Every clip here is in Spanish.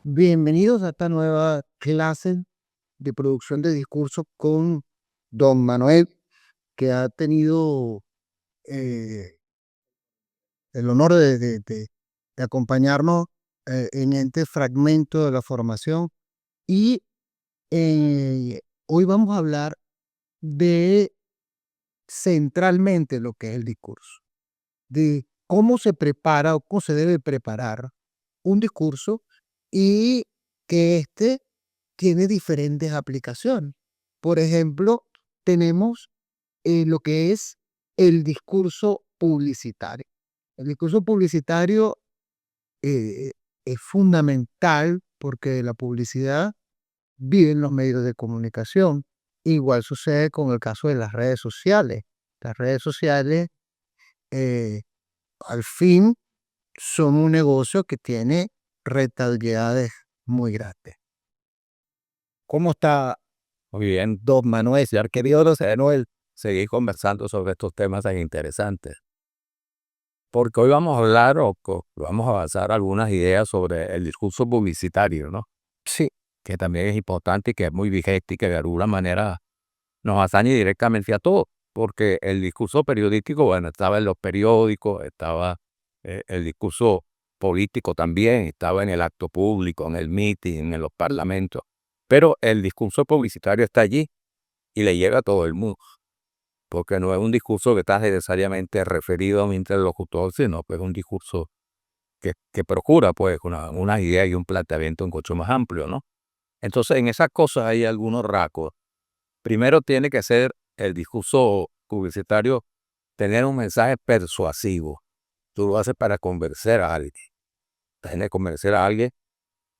Bienvenidos a esta nueva clase de producción de discurso con don Manuel, que ha tenido eh, el honor de acompañarnos en este fragmento de la formación. Y hoy vamos a hablar de centralmente lo que es el discurso, de cómo se prepara o cómo se debe preparar un discurso y que tiene diferentes aplicaciones. Por ejemplo, tenemos lo que es el discurso publicitario. El discurso publicitario eh, es fundamental porque la publicidad vive en los medios de comunicación. Igual sucede con el caso de las redes sociales. Las redes sociales, eh, al fin, son un negocio que tiene rentabilidades muy grandes. ¿Cómo está Muy bien, don Manuel, señor querido José Manuel, seguir conversando sobre estos temas tan interesantes. Porque hoy vamos a hablar vamos a avanzar algunas ideas sobre el discurso publicitario, ¿no? Sí, Que también es importante y que es muy vigente y que de alguna manera nos atañe directamente a todos. Porque el discurso periodístico, bueno, estaba en los periódicos, estaba el discurso político también, estaba en el acto público, en el meeting, en los parlamentos. Pero el discurso publicitario está allí y le llega a todo el mundo, porque no es un discurso que está necesariamente referido a un interlocutor, sino que es un discurso que procura pues una idea y un planteamiento mucho más amplio, ¿no? Entonces, en esas cosas hay algunos rasgos. Primero tiene que ser el discurso publicitario, tener un mensaje persuasivo. Tú lo haces para convencer a alguien. Tienes que convencer a alguien,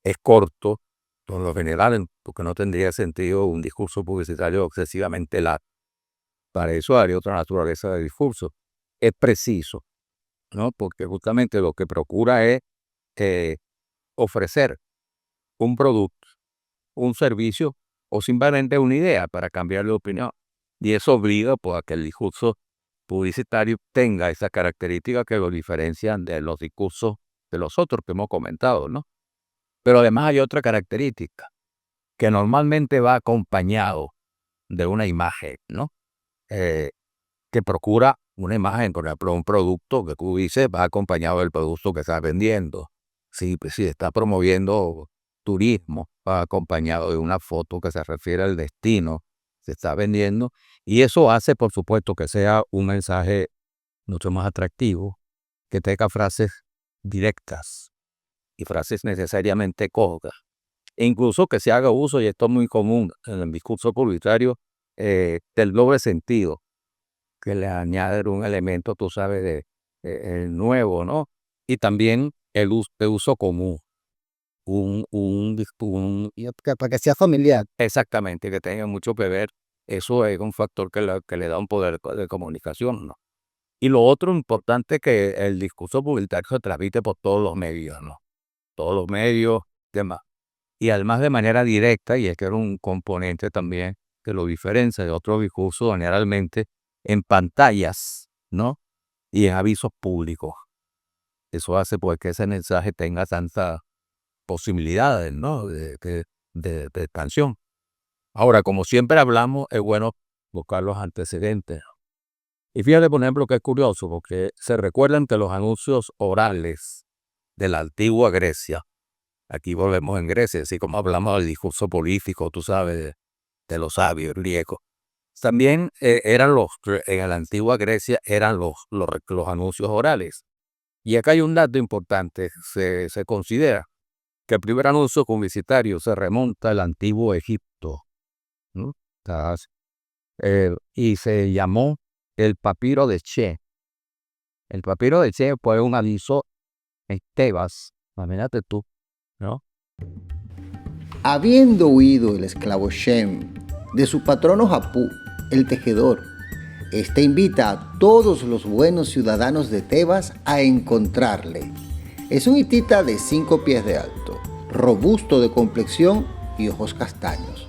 es corto, por lo general, porque no tendría sentido un discurso publicitario excesivamente largo. Para eso hay otra naturaleza de discurso. Es preciso, ¿no? Porque justamente lo que procura es ofrecer un producto, un servicio o simplemente una idea para cambiar de opinión. Y eso obliga pues, a que el discurso publicitario tenga esa característica que lo diferencian de los discursos de los otros que hemos comentado, ¿no? Pero además hay otra característica que normalmente va acompañado de una imagen, ¿no? Que procura una imagen, por ejemplo, un producto que tú dices va acompañado del producto que estás vendiendo. Sí, pues sí, está promoviendo turismo, va acompañado de una foto que se refiere al destino, se está vendiendo, y eso hace, por supuesto, que sea un mensaje mucho más atractivo, que tenga frases directas y frases necesariamente cortas. E incluso que se haga uso, y esto es muy común en el discurso publicitario, del doble sentido, que le añaden un elemento, tú sabes, nuevo, ¿no? Y también de uso común. para que sea familiar. Exactamente, que tenga mucho que ver. Eso es un factor que le da un poder de comunicación, ¿no? Y lo otro importante es que el discurso publicitario se transmite por todos los medios, ¿no? Todos los medios, demás. Y además de manera directa, y es que era un componente también que lo diferencia de otros discursos generalmente en pantallas, ¿no? Y en avisos públicos. Eso hace pues que ese mensaje tenga tantas posibilidades, ¿no? De expansión. Ahora, como siempre hablamos, es bueno buscar los antecedentes. Y fíjate, por ejemplo, que es curioso, porque se recuerdan que los anuncios orales de la antigua Grecia, aquí volvemos en Grecia, así como hablamos del discurso político, tú sabes, de los sabios griegos. También en la antigua Grecia eran los anuncios orales. Y acá hay un dato importante, se considera que el primer anuncio publicitario se remonta al antiguo Egipto, ¿no? Y se llamó el papiro de Che. El papiro de Che fue un aviso en Tebas, imagínate tú, ¿no? Habiendo huido el esclavo Shem de su patrono Japú, el tejedor, este invita a todos los buenos ciudadanos de Tebas a encontrarle. Es un hitita de 5 pies de alto, robusto de complexión y ojos castaños.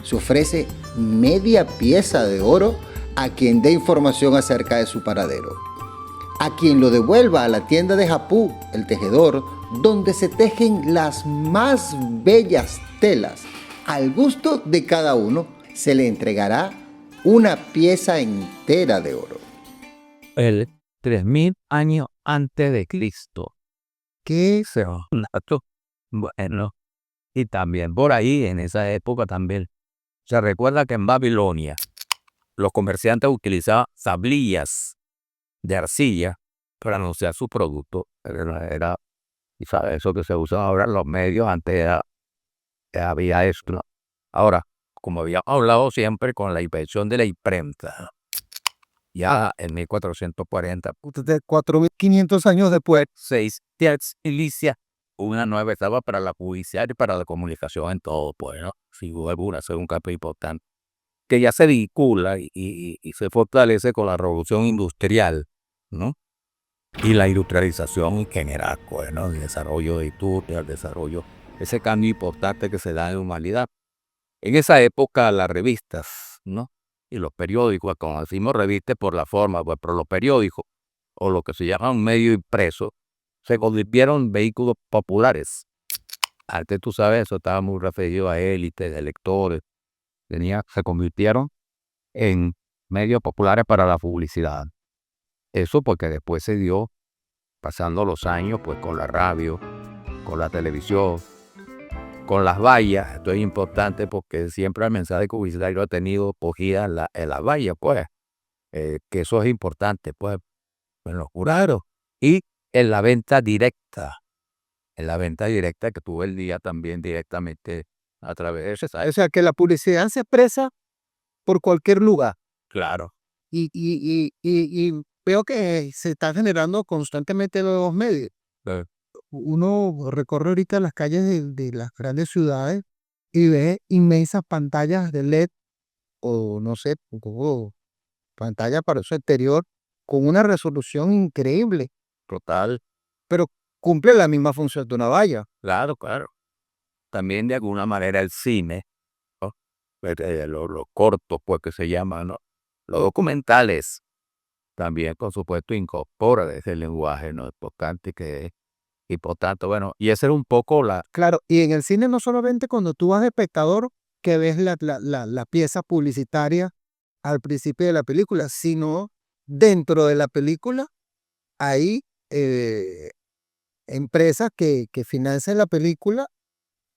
Se ofrece media pieza de oro a quien dé información acerca de su paradero. A quien lo devuelva a la tienda de Japú, el tejedor, donde se tejen las más bellas telas. Al gusto de cada uno se le entregará una pieza entera de oro. El 3000 años antes de Cristo. ¿Qué? Ese es un dato bueno. Y también por ahí, en esa época también, se recuerda que en Babilonia los comerciantes utilizaban tablillas de arcilla para anunciar sus productos. Era y sabes, eso que se usa ahora en los medios, antes había esto, ¿no? Ahora, como habíamos hablado siempre con la invención de la imprenta, ya en 1440, 4.500 años después. se inicia una nueva etapa para la publicidad y para la comunicación en todo, pues, ¿no? Sin duda alguna, ese es un cambio importante, que ya se vincula y se fortalece con la revolución industrial, ¿no? Y la industrialización en general, pues, ¿no? El desarrollo de industria, el desarrollo, ese cambio importante que se da en la humanidad. En esa época las revistas, ¿no? Y los periódicos, como decimos revistas por la forma, pues, pero los periódicos, o lo que se llama un medio impreso, se convirtieron en vehículos populares. Antes, tú sabes, eso estaba muy referido a élites, de lectores. Se convirtieron en medios populares para la publicidad. Eso porque después se dio, pasando los años, pues con la radio, con la televisión, con las vallas. Esto es importante porque siempre el mensaje publicitario ha tenido cogida en las vallas, pues, que eso es importante, pues, en los jurados. Y en la venta directa, que tú el día también directamente a través de eso, O ¿sabes? sea, que la publicidad se expresa por cualquier lugar. Claro, Y veo que se están generando constantemente nuevos medios. eh, Uno recorre ahorita las calles de las grandes ciudades y ve inmensas pantallas de LED o no sé, o pantalla para uso exterior con una resolución increíble, total, pero cumple la misma función de una valla. claro, claro. También de alguna manera el cine, ¿no? Los cortos, pues, que se llaman, ¿no? Los documentales también, por supuesto, incorporan ese lenguaje, ¿no? Importante que es. Y por tanto, bueno, y esa era un poco la... Claro, y en el cine no solamente cuando tú vas de espectador que ves la pieza publicitaria al principio de la película, sino dentro de la película hay empresas que financian la película,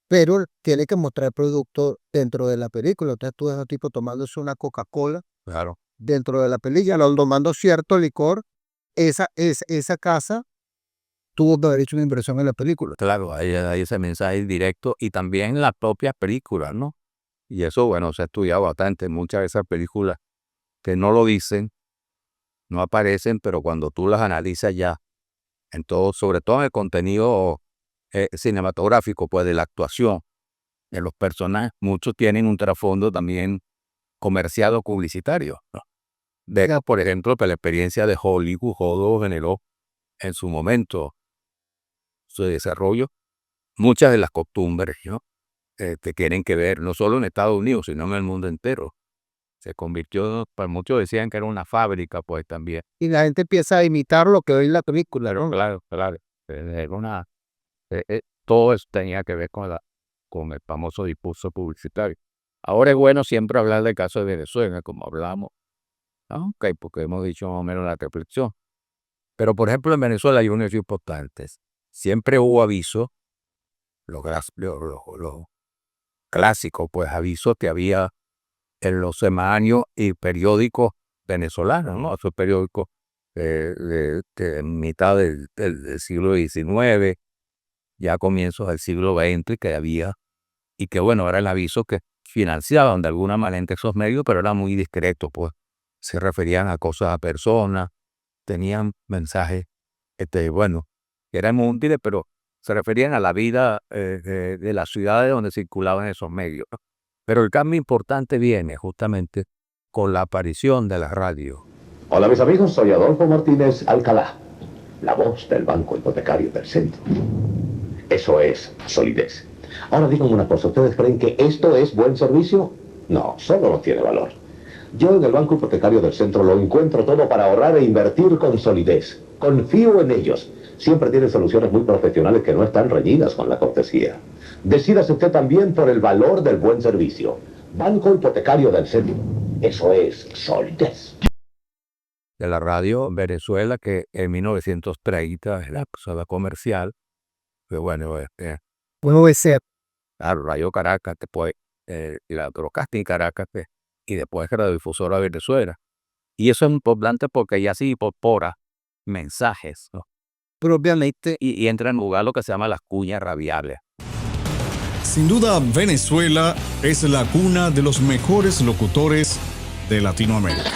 pero tiene que mostrar el producto dentro de la película. Entonces tú ves a un tipo tomándose una Coca-Cola Claro, dentro de la película, tomando cierto licor. Esa casa tuvo que haber hecho una inversión en la película. claro, hay ese mensaje directo y también la propia película, ¿no? Y eso, bueno, se ha estudiado bastante. Muchas de esas películas que no lo dicen, no aparecen, pero cuando tú las analizas ya, en todo, sobre todo en el contenido cinematográfico, pues de la actuación, de los personajes, muchos tienen un trasfondo también comercial o publicitario, ¿no? Vea, por ejemplo, que la experiencia de Hollywood generó en su momento su desarrollo, muchas de las costumbres, ¿no? Que tienen que ver no solo en Estados Unidos, sino en el mundo entero. Se convirtió, pues muchos decían que era una fábrica, pues también. Y la gente empieza a imitar lo que ve en la película, ¿no? Claro, claro. Era todo eso tenía que ver con el famoso discurso publicitario. Ahora es bueno siempre hablar del caso de Venezuela, como hablamos, ¿no? Ok, porque hemos dicho más o menos la reflexión. Pero, por ejemplo, en Venezuela hay un hecho importante. Siempre hubo avisos, los clásicos, pues avisos que había en los semanarios y periódicos venezolanos, ¿no? Esos periódicos de mitad del siglo XIX, ya comienzos del siglo XX que había, y que bueno, era el aviso que financiaban de alguna manera esos medios, pero era muy discreto, pues se referían a cosas, a personas, tenían mensajes, bueno, que eran útiles, pero se referían a la vida de las ciudades donde circulaban esos medios, ¿no? Pero el cambio importante viene justamente con la aparición de la radio. Hola mis amigos, soy Adolfo Martínez Alcalá, la voz del Banco Hipotecario del Centro. Eso es solidez. Ahora díganme una cosa, ¿ustedes creen que esto es buen servicio? No, solo no tiene valor. Yo en el Banco Hipotecario del Centro lo encuentro todo para ahorrar e invertir con solidez. Confío en ellos. siempre tiene soluciones muy profesionales que no están reñidas con la cortesía. Decídase usted también por el valor del buen servicio. Banco Hipotecario del Centro. Eso es solidez. De la radio en Venezuela, que en 1930 era la comercial, que bueno, Puede ser. Radio Caracas, después la Broadcasting Caracas, y después Radiodifusora Venezuela. Y eso es importante porque ya se incorpora mensajes, ¿no? Propiamente, y entra en lugar lo que se llama las cuñas radiales. Sin duda, Venezuela es la cuna de los mejores locutores de Latinoamérica.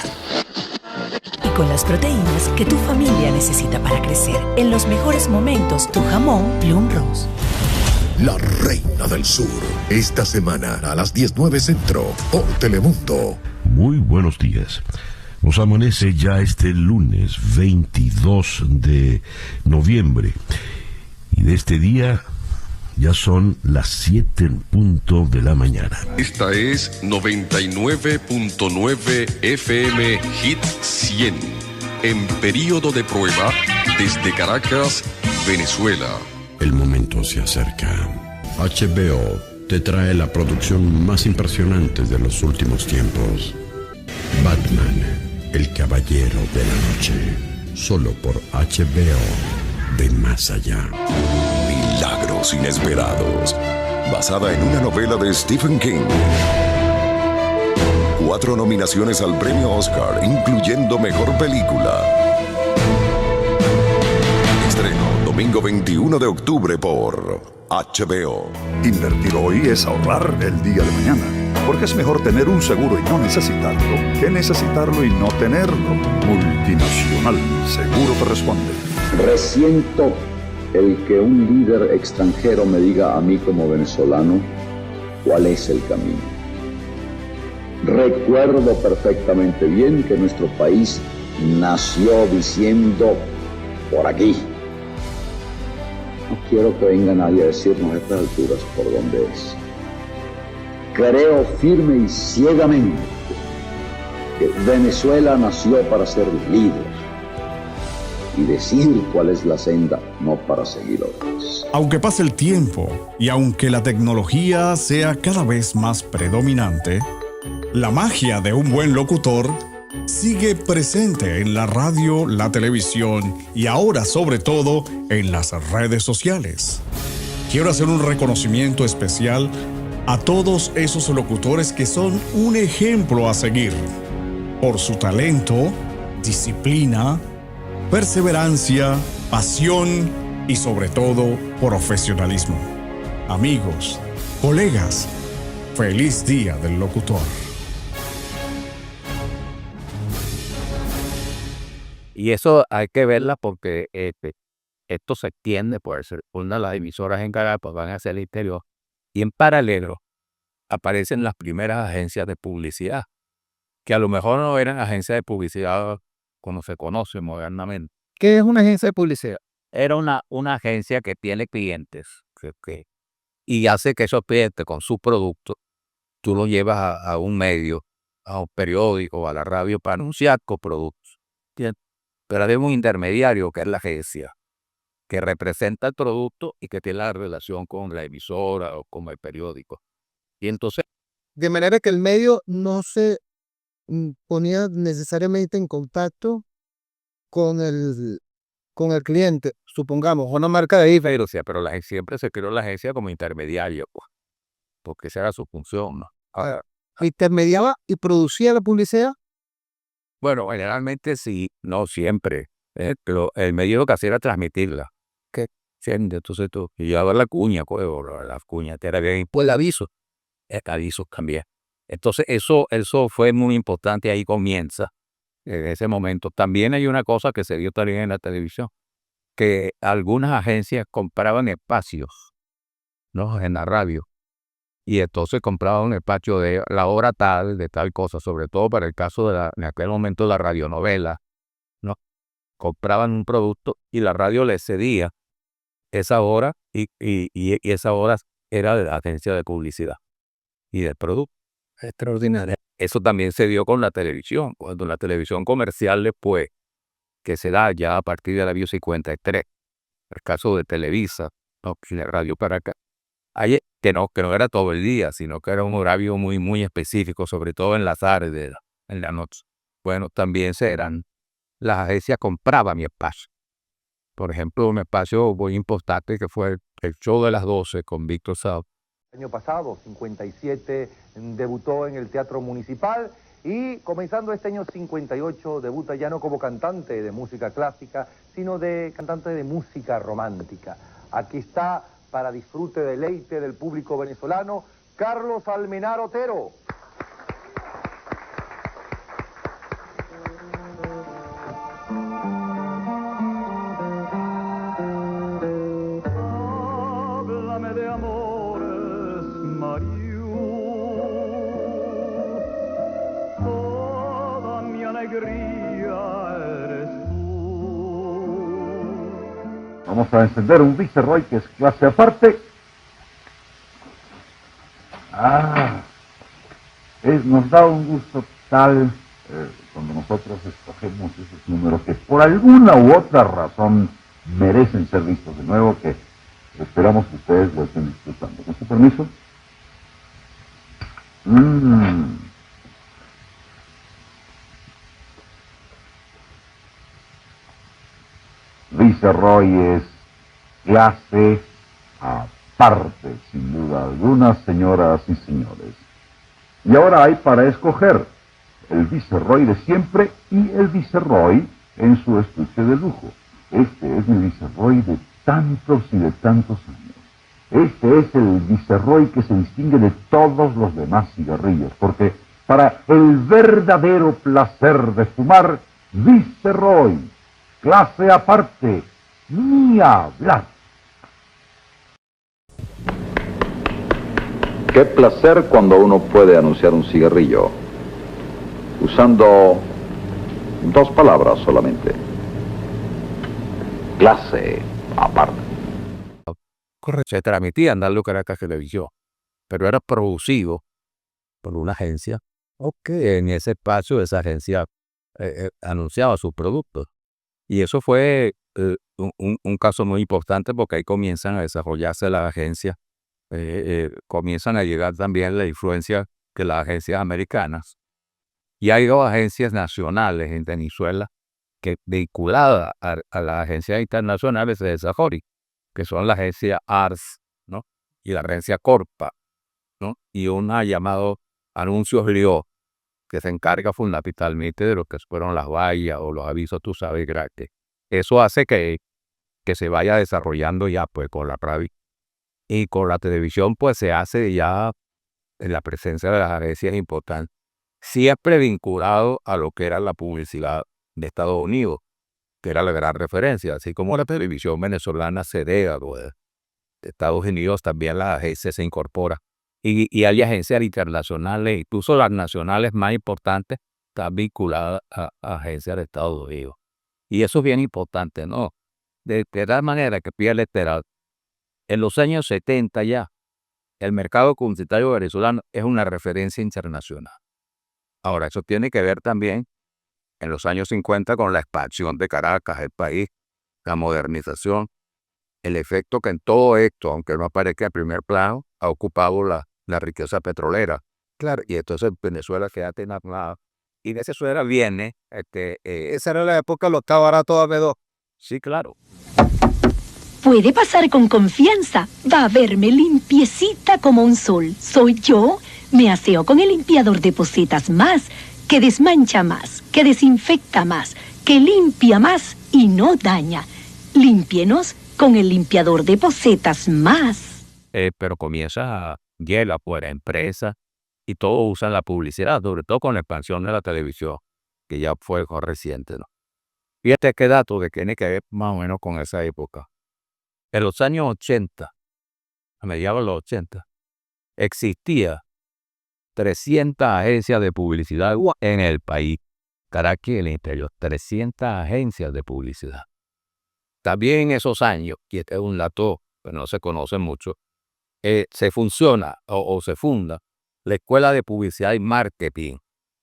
Y con las proteínas que tu familia necesita para crecer. En los mejores momentos, tu jamón Plum Rose. La Reina del Sur, esta semana a las 19 Centro, por Telemundo. Muy buenos días. Nos amanece ya este lunes 22 de noviembre. Y de este día ya son las 7 en punto de la mañana. Esta es 99.9 FM Hit 100, en periodo de prueba desde Caracas, Venezuela. El momento se acerca. HBO te trae la producción más impresionante de los últimos tiempos. Batman, el caballero de la noche. Solo por HBO de Más Allá. Milagros inesperados. Basada en una novela de Stephen King. 4 nominaciones al premio Oscar, incluyendo Mejor Película. Estreno domingo 21 de octubre por HBO. Invertir hoy es ahorrar el día de mañana, porque es mejor tener un seguro y no necesitarlo que necesitarlo y no tenerlo. Multinacional, seguro te responde. Resiento el que un líder extranjero me diga a mí como venezolano cuál es el camino. Recuerdo perfectamente bien que nuestro país nació diciendo por aquí. No quiero que venga nadie a decirnos a estas alturas por dónde es. Creo firme y ciegamente que Venezuela nació para ser líder y decir cuál es la senda, no para seguir otras. Aunque pase el tiempo y aunque la tecnología sea cada vez más predominante, la magia de un buen locutor sigue presente en la radio, la televisión y ahora sobre todo en las redes sociales. Quiero hacer un reconocimiento especial a todos esos locutores que son un ejemplo a seguir por su talento, disciplina, perseverancia, pasión y sobre todo profesionalismo. Amigos, colegas, feliz Día del Locutor. Y eso hay que verla porque esto se extiende, puede ser una de las emisoras en Caracas van hacia el interior y en paralelo aparecen las primeras agencias de publicidad, que a lo mejor no eran agencias de publicidad como se conoce modernamente. ¿Qué es una agencia de publicidad? Era una agencia que tiene clientes y hace que esos clientes con su producto tú los llevas a un medio, a un periódico, a la radio para anunciar coproductos. Pero hay un intermediario que es la agencia, que representa el producto y que tiene la relación con la emisora o con el periódico. Y entonces, De manera que el medio no se ponía necesariamente en contacto con el cliente, supongamos, una marca de IFE. pero siempre se creó la agencia como intermediario, pues, porque esa era su función, ¿no? Ahora, Intermediaba y producía la publicidad. bueno, generalmente sí, no siempre, pero el medio lo que hacía era transmitirla. ¿Qué? Entonces tú llevabas la cuña, pues, o la cuña te era bien, y pues el aviso también. Entonces eso fue muy importante, ahí comienza, en ese momento. También hay una cosa que se dio también en la televisión, que algunas agencias compraban espacios, ¿no?, en la radio. Y entonces compraban un espacio de la hora tal, de tal cosa, sobre todo para el caso en aquel momento la radionovela, ¿no? Compraban un producto y la radio le cedía esa hora y esa hora era de la agencia de publicidad y del producto. Extraordinario. Eso también se dio con la televisión, cuando la televisión comercial después, que se da ya a partir del año 53, el caso de Televisa, ¿no? Y de Radio Caracas, ahí, que no era todo el día, sino que era un horario muy, muy específico, sobre todo en la tarde, en la noche. Bueno, también las agencias compraban mi espacio. Por ejemplo, un espacio muy importante que fue el show de las 12 con Víctor Sal. El año pasado, 57, debutó en el Teatro Municipal y comenzando este año 58 debuta ya no como cantante de música clásica, sino de cantante de música romántica. Aquí está, para disfrute, deleite del público venezolano, Carlos Almenar Otero. Háblame de amores, Mario, toda mi alegría eres tú. Vamos a encender un Viceroy que es clase aparte. Nos da un gusto tal cuando nosotros escogemos esos números que por alguna u otra razón merecen ser vistos de nuevo, que esperamos que ustedes lo estén disfrutando. ¿Con su permiso? Viceroy es clase aparte, sin duda alguna, señoras y señores. Y ahora hay para escoger el Viceroy de siempre y el Viceroy en su estuche de lujo. Este es el Viceroy de tantos y de tantos años. Este es el Viceroy que se distingue de todos los demás cigarrillos, porque para el verdadero placer de fumar, Viceroy, clase aparte, ni hablar. Qué placer cuando uno puede anunciar un cigarrillo usando dos palabras solamente. Clase aparte. Se transmitía en Radio Caracas Televisión, pero era producido por una agencia que en ese espacio esa agencia anunciaba sus productos. Y eso fue un caso muy importante porque ahí comienzan a desarrollarse las agencias, comienzan a llegar también la influencia de las agencias americanas. Y hay dos agencias nacionales en Venezuela que vinculadas a las agencias internacionales de desarrollo, que son la agencia ARS, ¿no? Y la agencia Corpa, ¿no? Y una llamada Anuncios Lió, que se encarga fundamentalmente de lo que fueron las vallas o los avisos, tú sabes, gratis. Eso hace que se vaya desarrollando ya pues con la radio. Y con la televisión pues se hace ya en la presencia de las agencias importantes, siempre vinculado a lo que era la publicidad de Estados Unidos, que era la gran referencia, así como la televisión venezolana se debe pues, de Estados Unidos, también las agencias se incorporan. Y hay agencias internacionales, incluso las nacionales más importantes, están vinculadas a agencias de Estados Unidos. Y eso es bien importante, ¿no? De tal manera que Pierre Literal, en los años 70 ya, el mercado publicitario venezolano es una referencia internacional. Ahora, eso tiene que ver también en los años 50 con la expansión de Caracas, el país, la modernización, el efecto que en todo esto, aunque no aparezca en primer plano, ha ocupado la riqueza petrolera. Claro, y entonces Venezuela queda tenazada. Y de Venezuela viene, esa era la época, lo estaba barato a B2. Sí, claro. Puede pasar con confianza. Va a verme limpiecita como un sol. Soy yo. Me aseo con el limpiador de pocetas Más, que desmancha más, que desinfecta más, que limpia más y no daña. Límpienos con el limpiador de pocetas Más. Pero comienza Hiela fuera empresa y todos usan la publicidad, sobre todo con la expansión de la televisión, que ya fue reciente, ¿no? Fíjate qué dato que tiene que ver más o menos con esa época. En los años 80, a mediados de los 80, existía 300 agencias de publicidad en el país. Caracas y el interior, 300 agencias de publicidad. También en esos años, y este es un dato que no se conoce mucho, se funciona o se funda la Escuela de Publicidad y Marketing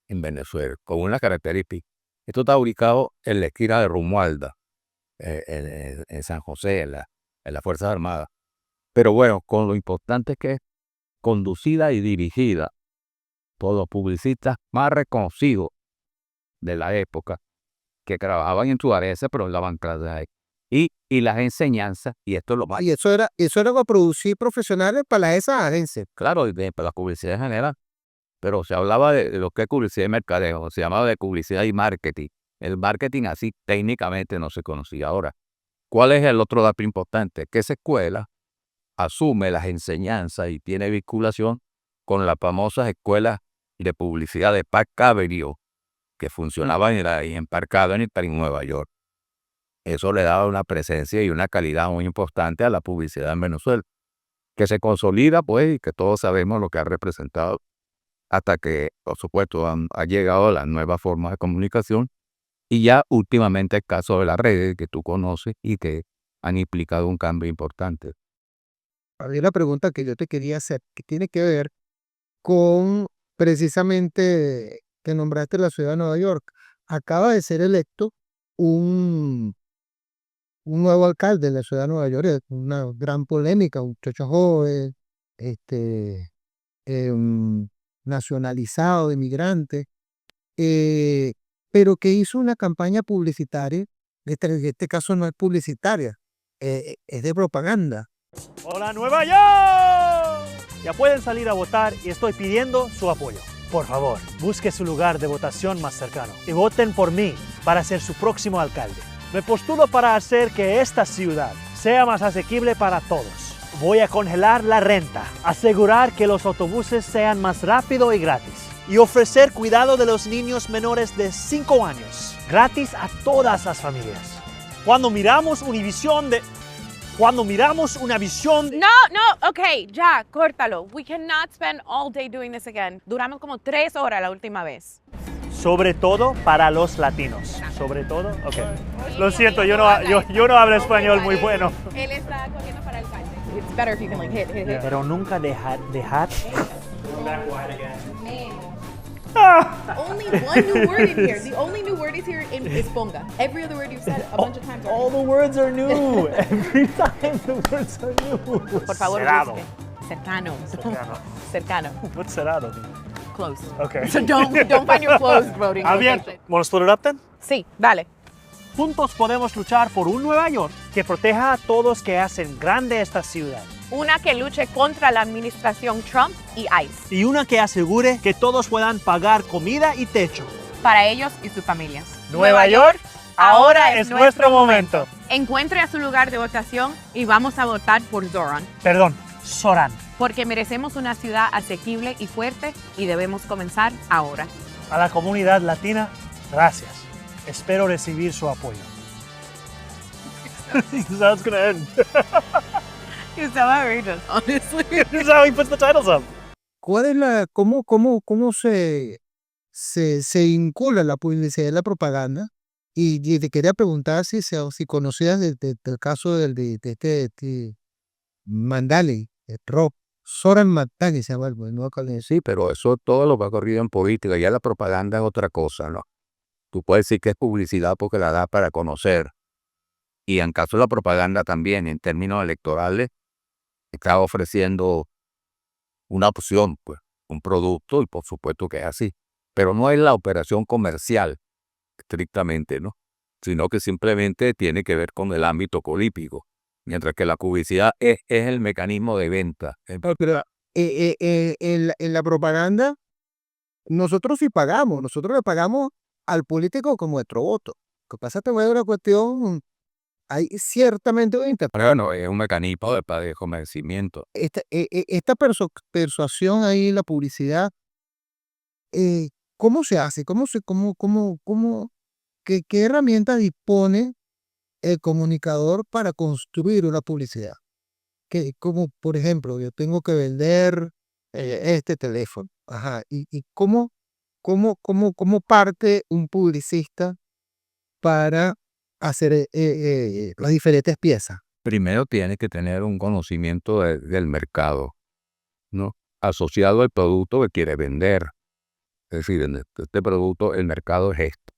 en Venezuela, con una característica. Esto está ubicado en la esquina de Romualda, en San José, en las Fuerzas Armadas. Pero bueno, con lo importante que es conducida y dirigida por los publicistas más reconocidos de la época, que trabajaban en su área, pero daban clases ahí. Y las enseñanzas, y esto es lo más... Y eso era para producir profesionales para esas agencias. Claro, y para la publicidad en general. Pero se hablaba de lo que es publicidad y mercadeo, se llamaba de publicidad y marketing. El marketing así técnicamente no se conocía ahora. ¿Cuál es el otro dato importante? Que esa escuela asume las enseñanzas y tiene vinculación con las famosas escuelas de publicidad de Pat Caverio, que funcionaban ahí en Park Avenue en Nueva York. Eso le daba una presencia y una calidad muy importante a la publicidad en Venezuela, que se consolida, pues, y que todos sabemos lo que ha representado hasta que, por supuesto, ha llegado las nuevas formas de comunicación y ya últimamente el caso de las redes que tú conoces y que han implicado un cambio importante. Había una pregunta que yo te quería hacer, que tiene que ver con precisamente que nombraste la ciudad de Nueva York. Acaba de ser electo un nuevo alcalde de la ciudad de Nueva York, es una gran polémica, un muchacho joven, nacionalizado, de inmigrante, pero que hizo una campaña publicitaria, en este caso no es publicitaria, es de propaganda. ¡Hola Nueva York! Ya pueden salir a votar y estoy pidiendo su apoyo. Por favor, busque su lugar de votación más cercano y voten por mí para ser su próximo alcalde. Me postulo para hacer que esta ciudad sea más asequible para todos. Voy a congelar la renta, asegurar que los autobuses sean más rápidos y gratis y ofrecer cuidado de los niños menores de 5 años, gratis a todas las familias. Cuando miramos una visión de... No, ok, ya, córtalo. We cannot spend all day doing this again. Duramos como 3 horas la última vez. Sobre todo para los latinos. Sobre todo, ok. Lo siento, yo no hablo español muy bueno. Él está corriendo para el alcalde. It's better if you can like hit. Pero nunca dejar. The only one new word in here. The only new word is here is ponga. Every other word you've said a bunch of times. All the words are new. Every time the words are new. Por favor, cerrado. Cercano. Cercano. What's cerrado? Close. Okay. So don't find your closed voting. Bien. ¿Want to split it up then? Sí, dale. Juntos podemos luchar por un Nueva York que proteja a todos que hacen grande esta ciudad. Una que luche contra la administración Trump y ICE. Y una que asegure que todos puedan pagar comida y techo. Para ellos y sus familias. Nueva York, ahora es nuestro momento. Encuentre a su lugar de votación y vamos a votar por Zoran. Perdón, Zoran. Porque merecemos una ciudad asequible y fuerte y debemos comenzar ahora. A la comunidad latina, gracias. Espero recibir su apoyo. That's gonna end. You so outrageous, honestly. This is how he puts the titles up. ¿Cuál es cómo se vincula la publicidad y la propaganda? Y te quería preguntar si conocías del caso de este Mandali, el rock, Zoran Mandali se llama el nuevo alcalde. Sí, pero eso todo lo que ha corrido en política, ya la propaganda es otra cosa, ¿no? Tú puedes decir que es publicidad porque la da para conocer. Y en caso de la propaganda también, en términos electorales, está ofreciendo una opción, pues, un producto, y por supuesto que es así. Pero no es la operación comercial, estrictamente, ¿no? Sino que simplemente tiene que ver con el ámbito político. Mientras que la publicidad es el mecanismo de venta. Pero en la propaganda, nosotros sí pagamos, nosotros le pagamos al político con nuestro voto. Lo que pasa es que es una cuestión, hay ciertamente una Pero bueno, es un mecanismo de convencimiento. esta persuasión ahí, la publicidad, ¿cómo se hace? ¿Qué herramientas dispone el comunicador para construir una publicidad? Como, por ejemplo, yo tengo que vender este teléfono. Ajá. ¿Y cómo parte un publicista para hacer las diferentes piezas? Primero tiene que tener un conocimiento del mercado, ¿no? Asociado al producto que quiere vender. Es decir, en este producto el mercado es esto.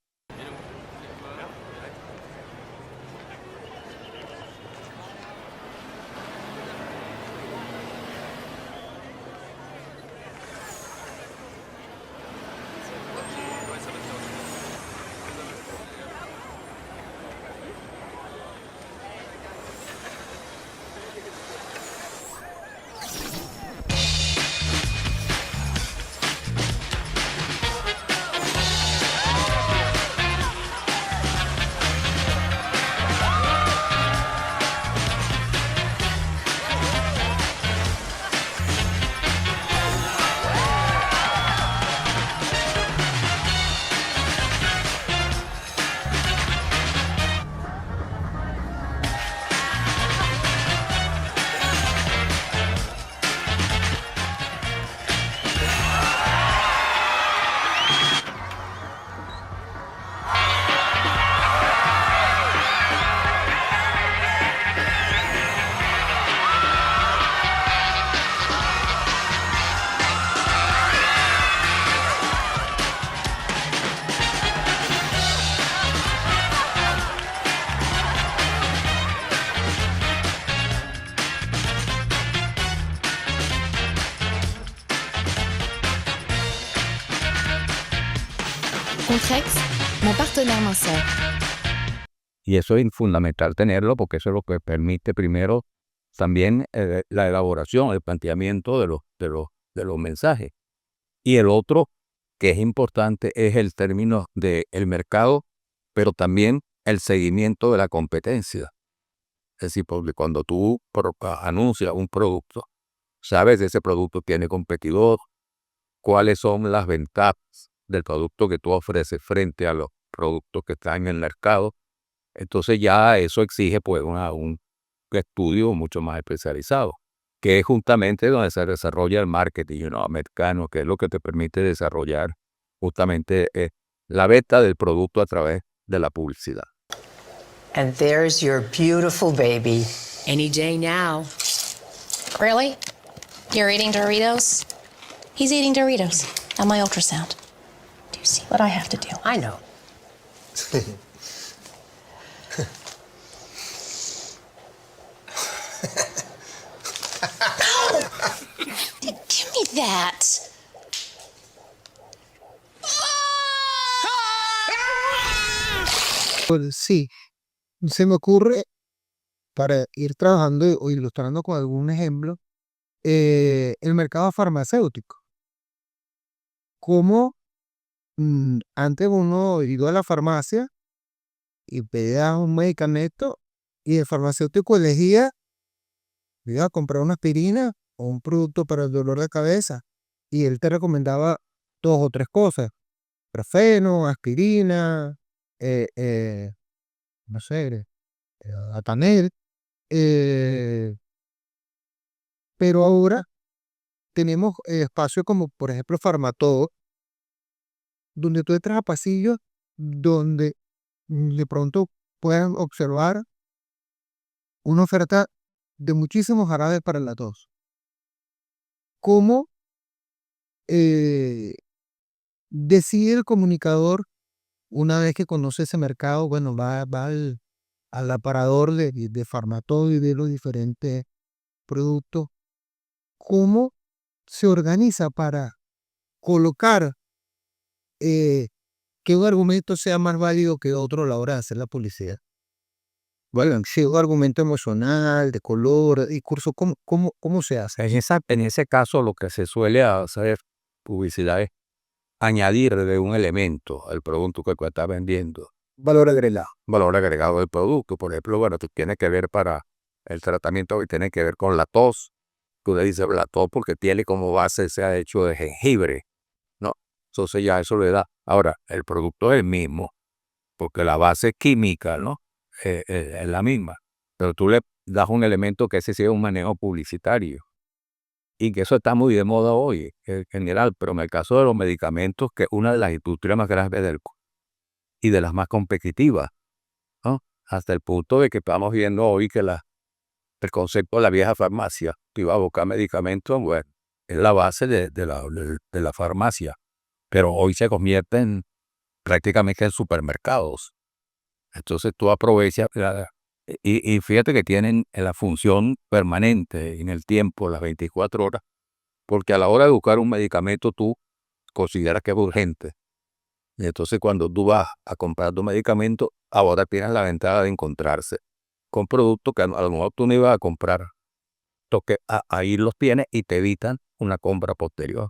Contrex, mon partenaire minceur. Y eso es fundamental tenerlo porque eso es lo que permite primero también la elaboración, el planteamiento de los mensajes. Y el otro que es importante es el término del mercado, pero también el seguimiento de la competencia. Es decir, porque cuando tú anuncias un producto, sabes si ese producto tiene competidor, cuáles son las ventajas del producto que tú ofreces frente a los productos que están en el mercado. Entonces ya eso exige pues un estudio mucho más especializado, que es justamente donde se desarrolla el marketing americano, que es lo que te permite desarrollar justamente la venta del producto a través de la publicidad. And there's your beautiful baby. Any day now. Really? You're eating Doritos? He's eating Doritos on my ultrasound. Do you see what I have to do? I know. Give me that. Pues sí, se me ocurre, para ir trabajando o ilustrando con algún ejemplo, el mercado farmacéutico. Cómo antes uno iba a la farmacia y pedía un medicamento y el farmacéutico elegía, iba a comprar una aspirina o un producto para el dolor de cabeza y él te recomendaba 2 o 3 cosas: grafeno, aspirina, no sé, Atanel. Pero ahora tenemos espacios como, por ejemplo, Farmatodo, donde tú entras a pasillos donde de pronto puedan observar una oferta de muchísimos jarabes para la tos. ¿Cómo decide el comunicador, una vez que conoce ese mercado, bueno, va al aparador de Farmatodo y de los diferentes productos? ¿Cómo se organiza para colocar que un argumento sea más válido que otro a la hora de hacer la publicidad? Bueno, si un argumento emocional, de color, de discurso, ¿cómo se hace? En ese caso, lo que se suele hacer publicidad es añadirle un elemento al producto que tú estás vendiendo. Valor agregado. Valor agregado del producto. Por ejemplo, bueno, tú tienes que ver para el tratamiento que tiene que ver con la tos. Tú le dices la tos porque tiene como base, se ha hecho de jengibre, ¿no? Entonces ya eso le da. Ahora, el producto es el mismo, porque la base química, ¿no? Es la misma. Pero tú le das un elemento que ese sí es un manejo publicitario. Y que eso está muy de moda hoy, en general. Pero en el caso de los medicamentos, que es una de las industrias más grandes y de las más competitivas, ¿no? Hasta el punto de que estamos viendo hoy que el concepto de la vieja farmacia, que iba a buscar medicamentos, bueno, es la base de la farmacia. Pero hoy se convierten prácticamente en supermercados. Entonces tú aprovechas, y fíjate que tienen la función permanente en el tiempo, las 24 horas, porque a la hora de buscar un medicamento tú consideras que es urgente. Y entonces cuando tú vas a comprar tu medicamento, ahora tienes la ventaja de encontrarse con productos que a lo mejor tú no ibas a comprar. Entonces ahí los tienes y te evitan una compra posterior.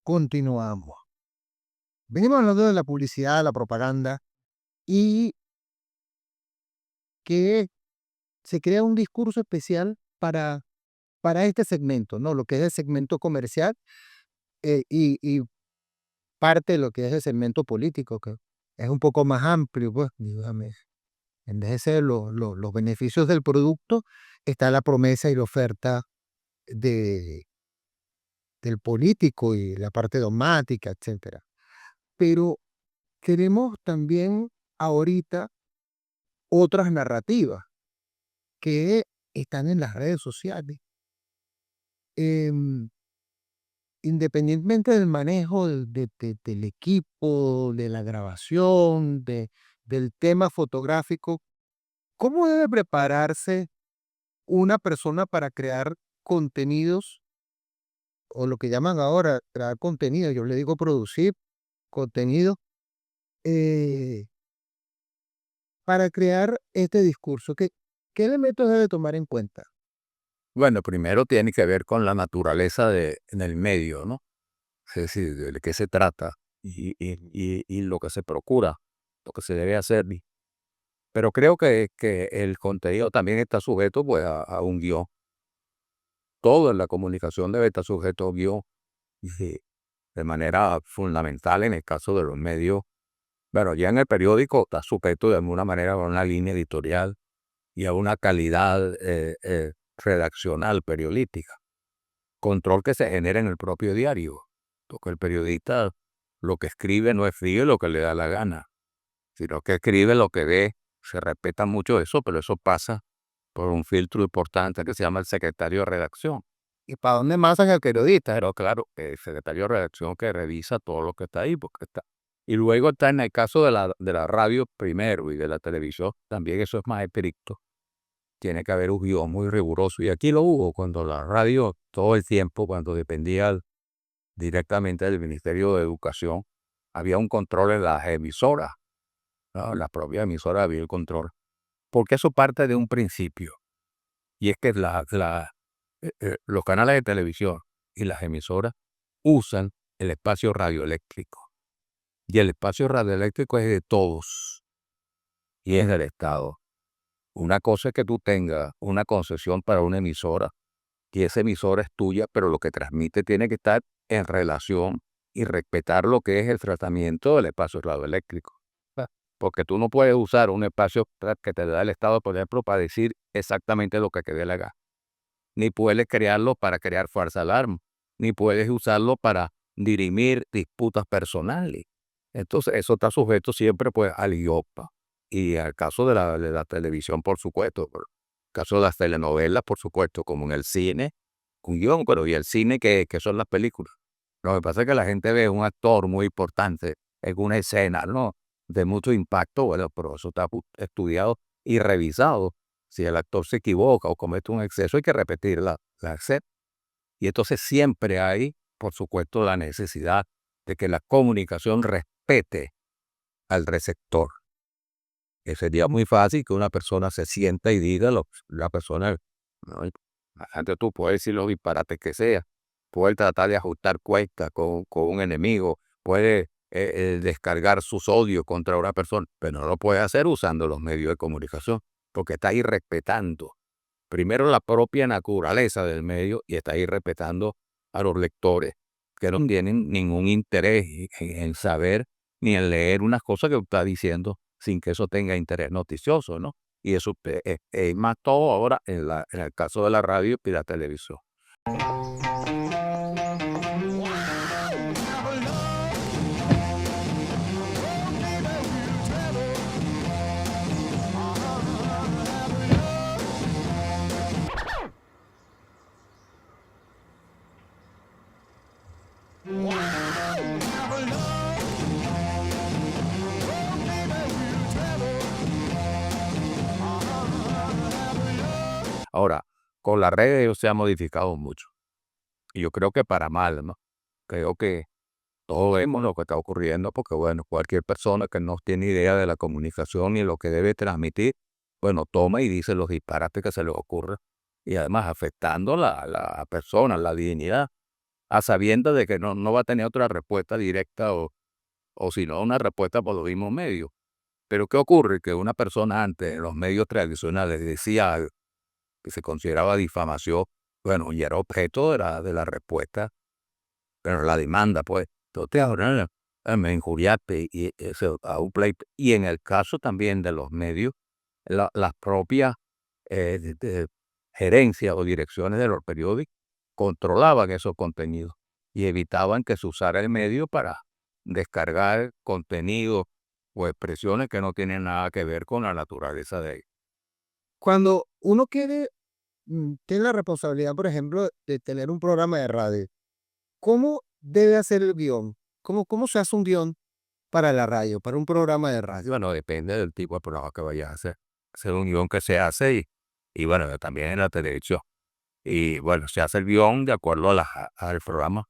Continuamos. Venimos hablando de la publicidad, la propaganda, y que se crea un discurso especial para este segmento, ¿no? Lo que es el segmento comercial y parte de lo que es el segmento político, que es un poco más amplio, pues, dígame. En vez de ser los beneficios del producto, está la promesa y la oferta del político y la parte dogmática, etcétera. Pero tenemos también ahorita otras narrativas que están en las redes sociales. Em, Independientemente del manejo del equipo, de la grabación, del tema fotográfico, ¿cómo debe prepararse una persona para crear contenidos o lo que llaman ahora crear contenido? Yo le digo producir contenido eh, para crear este discurso. ¿Qué elementos debe tomar en cuenta? Bueno, primero tiene que ver con la naturaleza del medio, ¿no? Es decir, de qué se trata y lo que se procura, lo que se debe hacer. Pero creo que el contenido también está sujeto pues, a un guión. Todo en la comunicación debe estar sujeto a un guión. Y de manera fundamental en el caso de los medios. Bueno, ya en el periódico está sujeto de alguna manera a una línea editorial y a una calidad redaccional periodística. Control que se genera en el propio diario. Porque el periodista lo que escribe no escribe lo que le da la gana, sino que escribe lo que ve. Se respeta mucho eso, pero eso pasa por un filtro importante que se llama el secretario de redacción. ¿Y para dónde mandan el periodista? Pero claro, el secretario de redacción que revisa todo lo que está ahí, porque está. Y luego está en el caso de la radio primero y de la televisión, también eso es más estricto. Tiene que haber un guión muy riguroso. Y aquí lo hubo cuando la radio, todo el tiempo, cuando dependía directamente del Ministerio de Educación, había un control en las emisoras, ¿no? La propia emisora había el control. Porque eso parte de un principio. Y es que los canales de televisión y las emisoras usan el espacio radioeléctrico. Y el espacio radioeléctrico es de todos. Y es del Estado. Una cosa es que tú tengas una concesión para una emisora, y esa emisora es tuya, pero lo que transmite tiene que estar en relación y respetar lo que es el tratamiento del espacio radioeléctrico. Porque tú no puedes usar un espacio que te da el Estado, por ejemplo, para decir exactamente lo que te dé la gana. Ni puedes crearlo para crear falsa alarma, ni puedes usarlo para dirimir disputas personales. Entonces, eso está sujeto siempre pues al IOPA. Y al caso de la televisión, por supuesto. Pero el caso de las telenovelas, por supuesto, como en el cine, un guión, pero y el cine que son las películas. Lo que pasa es que la gente ve un actor muy importante en una escena, ¿no? De mucho impacto, bueno, pero eso está estudiado y revisado. Si el actor se equivoca o comete un exceso, hay que repetir la escena. Y entonces siempre hay, por supuesto, la necesidad de que la comunicación respete al receptor. Que sería muy fácil que una persona se sienta y diga la persona, ¿no? Antes tú puedes decir los disparates que sea, puedes tratar de ajustar cuentas con un enemigo, puedes descargar sus odios contra una persona, pero no lo puedes hacer usando los medios de comunicación, porque está irrespetando primero la propia naturaleza del medio y está irrespetando a los lectores, que no tienen ningún interés en saber ni en leer unas cosas que está diciendo sin que eso tenga interés noticioso, ¿no? Y eso es más todo ahora en el caso de la radio y la televisión. Ahora, con las redes ellos se ha modificado mucho. Y yo creo que para mal, ¿no? Creo que todos vemos lo que está ocurriendo porque, bueno, cualquier persona que no tiene idea de la comunicación ni lo que debe transmitir, bueno, toma y dice los disparates que se le ocurre. Y además afectando la persona, la dignidad, a sabiendas de que no va a tener otra respuesta directa o si no, una respuesta por los mismos medios. Pero ¿qué ocurre? Que una persona antes en los medios tradicionales decía algo que se consideraba difamación, bueno, y era objeto de la respuesta, pero la demanda, pues. Entonces ahora me injuriaste y eso a un pleito. Y en el caso también de los medios, las propias gerencias o direcciones de los periódicos controlaban esos contenidos y evitaban que se usara el medio para descargar contenido o expresiones que no tienen nada que ver con la naturaleza de ellos. Cuando uno tiene la responsabilidad, por ejemplo, de tener un programa de radio, ¿cómo debe hacer el guión? ¿Cómo se hace un guión para la radio, para un programa de radio? Bueno, depende del tipo de programa que vayas a hacer. Hacer un guión que se hace y bueno, también en la televisión. Y bueno, se hace el guión de acuerdo al programa.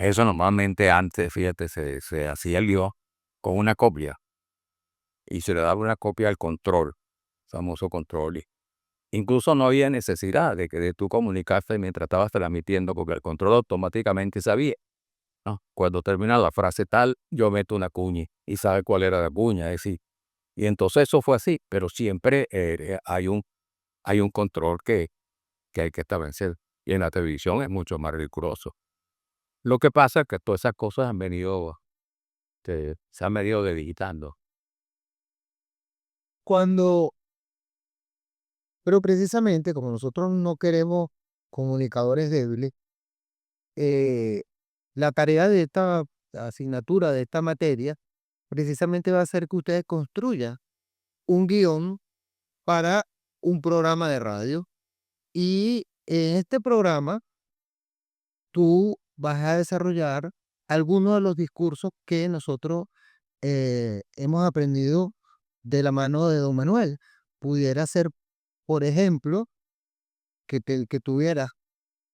Eso normalmente antes, fíjate, se hacía el guión con una copia y se le daba una copia al control, famoso control. Incluso no había necesidad de tú comunicarte mientras estabas transmitiendo, porque el control automáticamente sabía, ¿no? Cuando termina la frase tal, yo meto una cuña y sabe cuál era la cuña, es decir, y entonces eso fue así, pero siempre hay un control que hay que establecer. Y en la televisión es mucho más riguroso. Lo que pasa es que todas esas cosas se han venido debilitando. Pero precisamente como nosotros no queremos comunicadores débiles, la tarea de esta asignatura, de esta materia, precisamente va a ser que ustedes construyan un guión para un programa de radio. Y en este programa, tú vas a desarrollar algunos de los discursos que nosotros hemos aprendido de la mano de don Manuel. Pudiera ser, por ejemplo, que tuvieras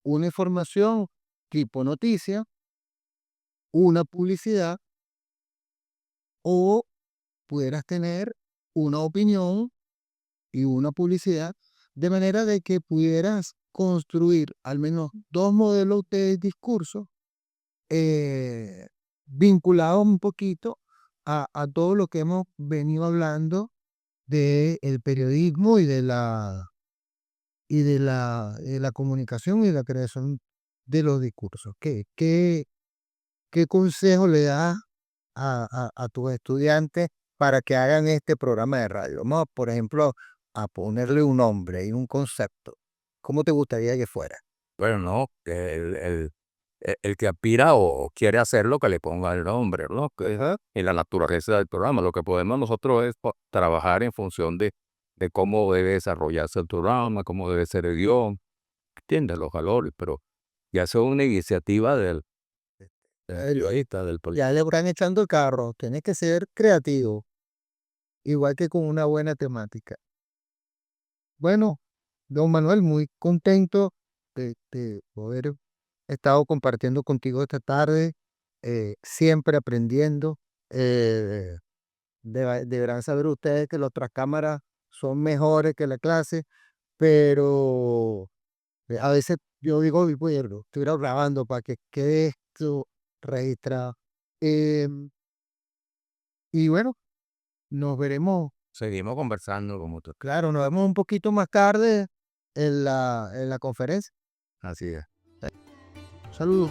una información tipo noticia, una publicidad, o pudieras tener una opinión y una publicidad, de manera de que pudieras construir al menos dos modelos de discurso vinculados un poquito a todo lo que hemos venido hablando del periodismo y de la comunicación y de la creación de los discursos. ¿Qué consejo le das a tus estudiantes para que hagan este programa de radio? Vamos, por ejemplo, a ponerle un nombre y un concepto. ¿Cómo te gustaría que fuera? Bueno, no, el que aspira o quiere hacerlo, que le ponga el nombre, ¿no? En la naturaleza del programa. Lo que podemos nosotros es trabajar en función de cómo debe desarrollarse el programa, cómo debe ser el guión, ¿entiendes? Los valores, pero ya es una iniciativa del periodista, del Ya le van echando el carro. Tienes que ser creativo, igual que con una buena temática. Bueno, don Manuel, muy contento de poder estado compartiendo contigo esta tarde, siempre aprendiendo. Deberán saber ustedes que las otras cámaras son mejores que la clase, pero a veces yo digo, bueno, estuviera grabando para que quede esto registrado. Y bueno, nos veremos. Seguimos conversando como tú. Claro, nos vemos un poquito más tarde en la conferencia. Así es. Saludos.